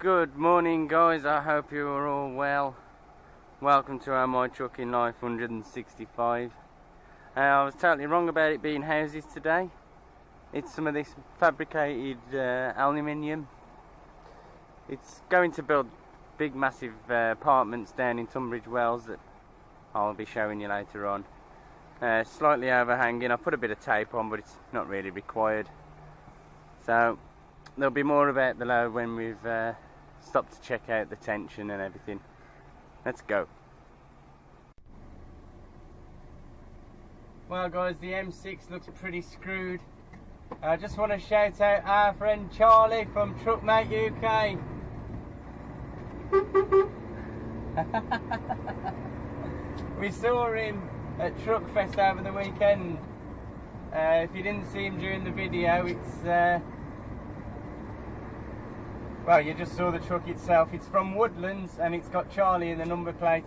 Good morning guys, I hope you are all well. Welcome to our My Trucking Life 165. I was totally wrong about it being houses today. It's some of this fabricated aluminium. It's going to build big massive apartments down in Tunbridge Wells that I'll be showing you later on. Slightly overhanging. I put a bit of tape on, but it's not really required. So there'll be more about the load when we've stopped to check out the tension and everything. Let's go. Well guys, the M6 looks pretty screwed. I just want to shout out our friend Charlie from Truckmate UK. We saw him at Truckfest over the weekend. If you didn't see him during the video, it's well, you just saw the truck itself. It's from Woodlands and it's got Charlie in the number plate.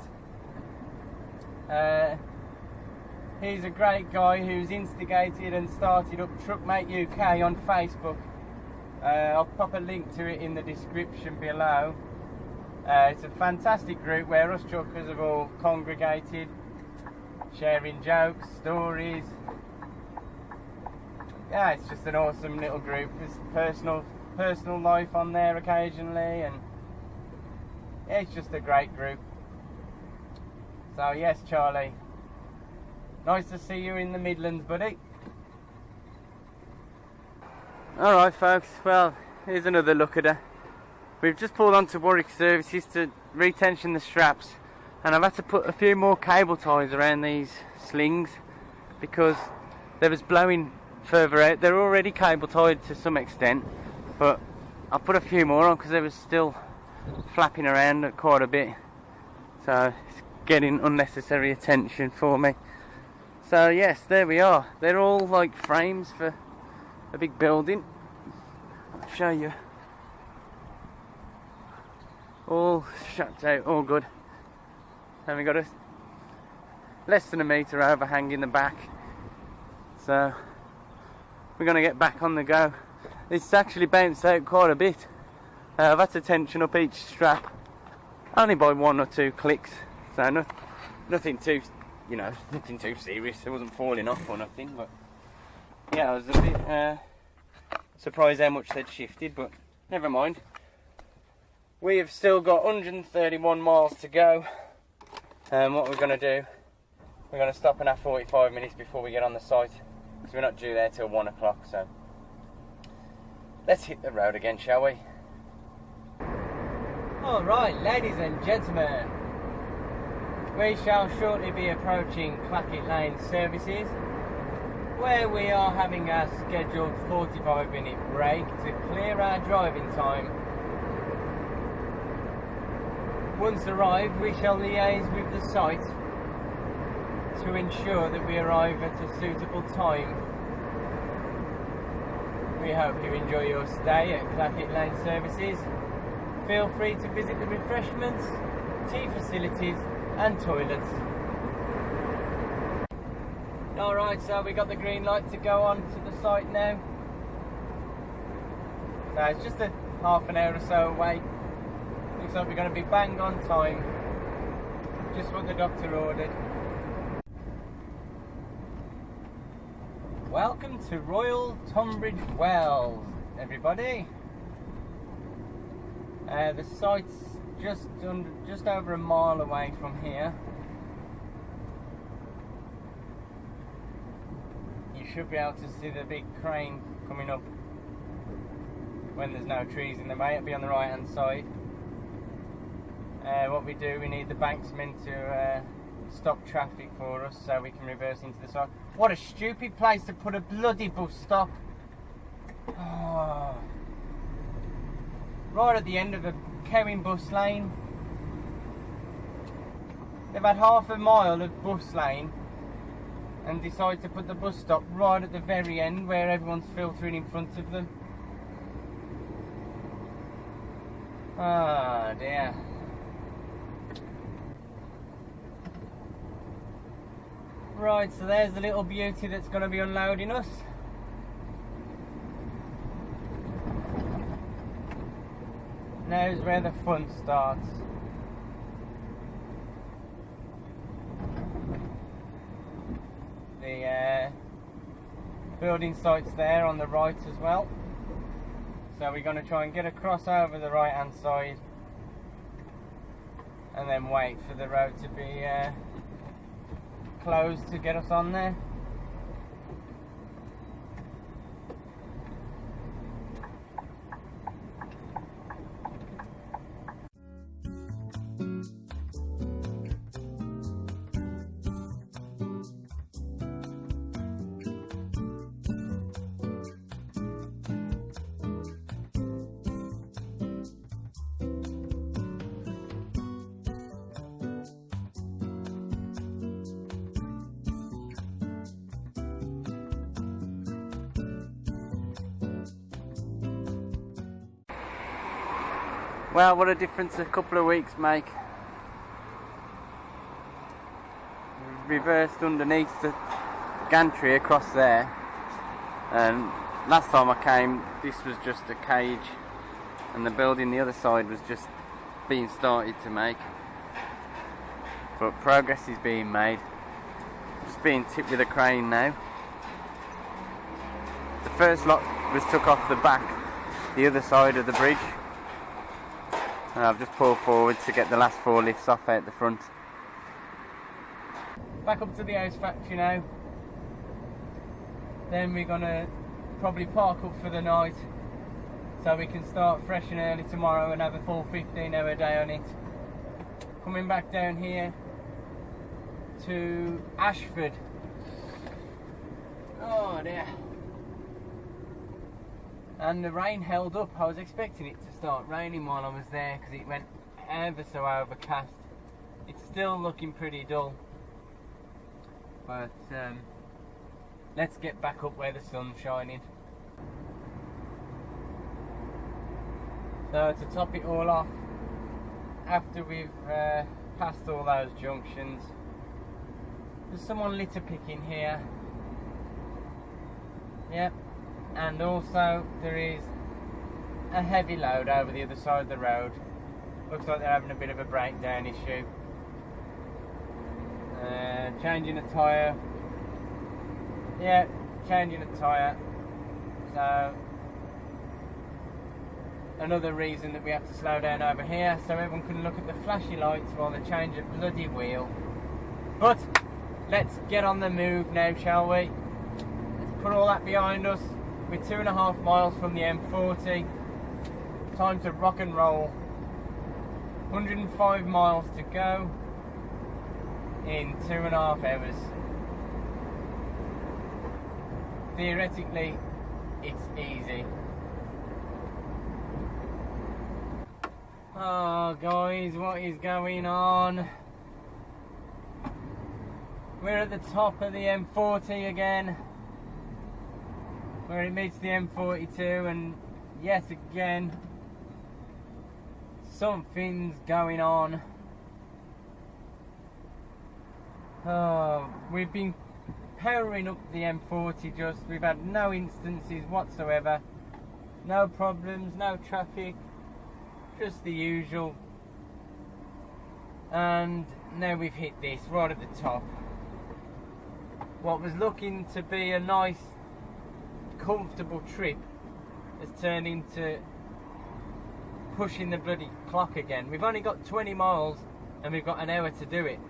He's a great guy who's instigated and started up Truckmate UK on Facebook. I'll pop a link to it in the description below. It's a fantastic group where us truckers have all congregated, sharing jokes, stories. Yeah, it's just an awesome little group. There's personal life on there occasionally, and yeah, it's just a great group. So yes, Charlie, nice to see you in the Midlands, buddy. Alright folks, well, here's another look at her. We've just pulled onto Warwick Services to retension the straps, and I've had to put a few more cable ties around these slings because they was blowing further out. They're already cable tied to some extent, but I put a few more on because they were still flapping around quite a bit, so it's getting unnecessary attention for me. So yes, there we are. They're all like frames for a big building. I'll show you. All shut out, all good. And we got a less than a metre overhang in the back, so we're going to get back on the go. It's actually bounced out quite a bit. I've had to tension up each strap only by 1 or 2 clicks, so nothing too, nothing too serious. It wasn't falling off or nothing, but yeah, I was a bit surprised how much they'd shifted, but never mind. We have still got 131 miles to go, and what we're going to do, we're going to stop and have 45 minutes before we get on the site, because we're not due there till 1 o'clock, so let's hit the road again, shall we? Alright, ladies and gentlemen, we shall shortly be approaching Clackett Lane Services, where we are having our scheduled 45-minute break to clear our driving time. Once arrived, we shall liaise with the site to ensure that we arrive at a suitable time. We hope you enjoy your stay at Clackett Lane Services. Feel free to visit the refreshments, tea facilities and toilets. Alright, so we got the green light to go on to the site now. So it's just a half an hour or so away. Looks like we're going to be bang on time. Just what the doctor ordered. Welcome to Royal Tunbridge Wells, everybody. The site's just over a mile away from here. You should be able to see the big crane coming up when there's no trees in the way. It'll be on the right hand side. What we do, we need the banksman to stop traffic for us so we can reverse into the site. What a stupid place to put a bloody bus stop. Oh. Right at the end of a Cowan bus lane. They've had half a mile of bus lane and decide to put the bus stop right at the very end where everyone's filtering in front of them. Ah, dear. Right, so there's the little beauty that's going to be unloading us. Now's where the fun starts. The building site's there on the right as well. So we're going to try and get across over the right hand side and then wait for the road to be closed to get us on there. Well, what a difference a couple of weeks make. Reversed underneath the gantry across there, and last time I came this was just a cage and the building the other side was just being started to make, but progress is being made. Just being tipped with a crane now. The first lot was took off the back, the other side of the bridge, and I've just pulled forward to get the last 4 lifts off out the front. Back up to the house factory now. Then we're gonna probably park up for the night so we can start fresh and early tomorrow and have a full 15-hour day on it. Coming back down here to Ashford. Oh dear. And the rain held up. I was expecting it to start raining while I was there because it went ever so overcast. It's still looking pretty dull, but let's get back up where the sun's shining. So to top it all off, after we've passed all those junctions, there's someone litter picking here. Yep. And also there is a heavy load over the other side of the road. Looks like they're having a bit of a breakdown issue. Changing a tyre. Yeah, changing a tyre. So another reason that we have to slow down over here so everyone can look at the flashy lights while they change a bloody wheel. But let's get on the move now, shall we? Let's put all that behind us. We're 2.5 miles from the M40. Time to rock and roll. 105 miles to go in 2.5 hours. Theoretically, it's easy. Oh guys, what is going on? We're at the top of the M40 again, where it meets the M42, and yet again something's going on. Oh, we've been powering up the M40, we've had no instances whatsoever, no problems, no traffic, just the usual, and now we've hit this right at the top. What was looking to be a nice comfortable trip has turned into pushing the bloody clock again. We've only got 20 miles and we've got an hour to do it.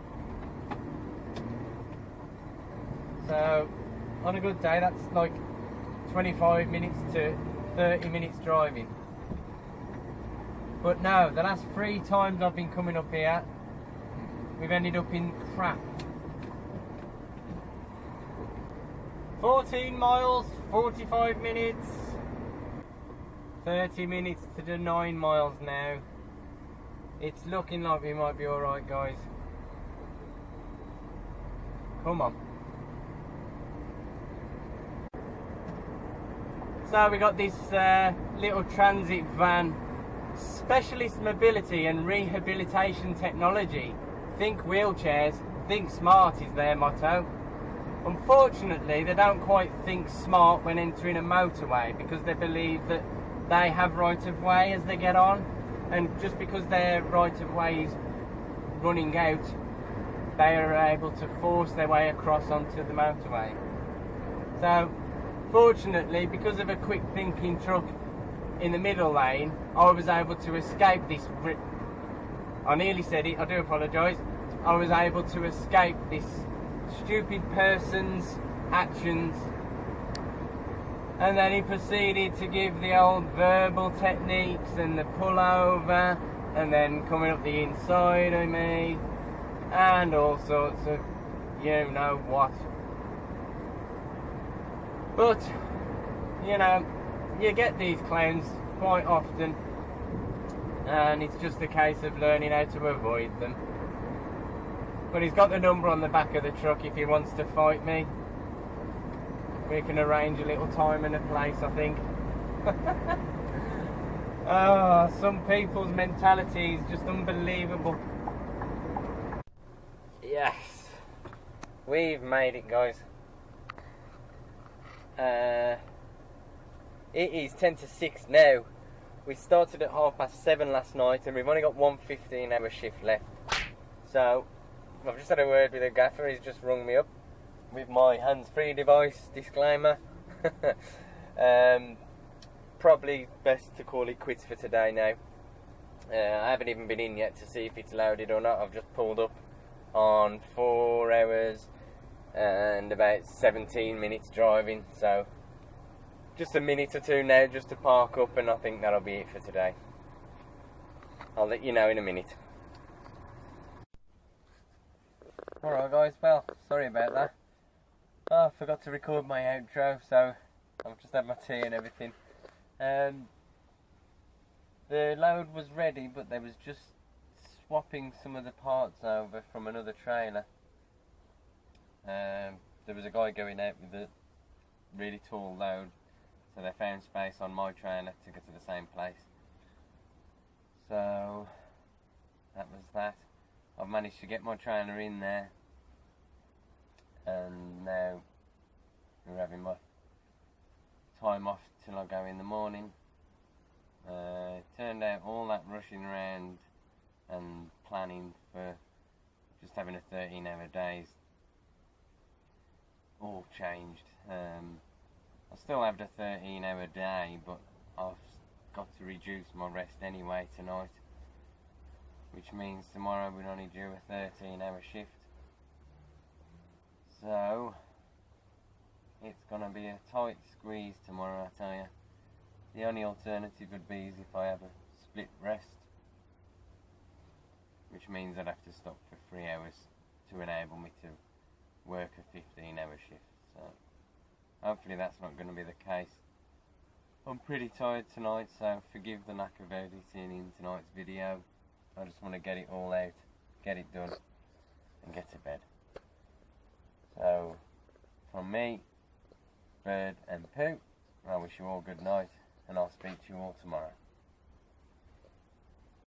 So on a good day that's like 25 minutes to 30 minutes driving. But no, the last 3 times I've been coming up here we've ended up in crap. 14 miles, 45 minutes, 30 minutes to the 9 miles now. It's looking like we might be alright, guys. Come on. So we got this little transit van, specialist mobility and rehabilitation technology. Think wheelchairs, think smart is their motto. Unfortunately, they don't quite think smart when entering a motorway because they believe that they have right of way as they get on. and just because their right of way is running out, they are able to force their way across onto the motorway. So fortunately, because of a quick thinking truck in the middle lane, I was able to escape this. I nearly said it, I do apologise. I was able to escape this stupid person's actions. And then he proceeded to give the old verbal techniques and the pull over, and then coming up the inside of me, and all sorts of you know what. But, you know, you get these clowns quite often, and it's just a case of learning how to avoid them. But he's got the number on the back of the truck if he wants to fight me. We can arrange a little time and a place, I think. Oh, some people's mentality is just unbelievable. Yes, we've made it, guys. It is 10 to 6 now. We started at 7:30 last night, and we've only got one 15-hour shift left. So I've just had a word with the gaffer. He's just rung me up with my hands-free device disclaimer. Probably best to call it quits for today now. I haven't even been in yet to see if it's loaded or not. I've just pulled up on 4 hours and about 17 minutes driving, so just a minute or two now just to park up, and I think that'll be it for today. I'll let you know in a minute. Alright guys, well, sorry about that. Oh, I forgot to record my outro, so I've just had my tea and everything. The load was ready, but they was just swapping some of the parts over from another trailer. There was a guy going out with a really tall load, so they found space on my trailer to get to the same place. So that was that. I've managed to get my trailer in there, and now we're having my time off till I go in the morning. It turned out all that rushing around and planning for just having a 13-hour days all changed. I still have the 13-hour day, but I've got to reduce my rest anyway tonight, which means tomorrow we'll only do a 13-hour shift. So it's gonna be a tight squeeze tomorrow, I tell you. The only alternative would be if I have a split rest, which means I'd have to stop for 3 hours to enable me to work a 15-hour shift. So hopefully that's not going to be the case. I'm pretty tired tonight, so forgive the lack of editing in tonight's video. I just want to get it all out, get it done, and get to bed. So from me, Bird and Pooh, I wish you all good night, and I'll speak to you all tomorrow.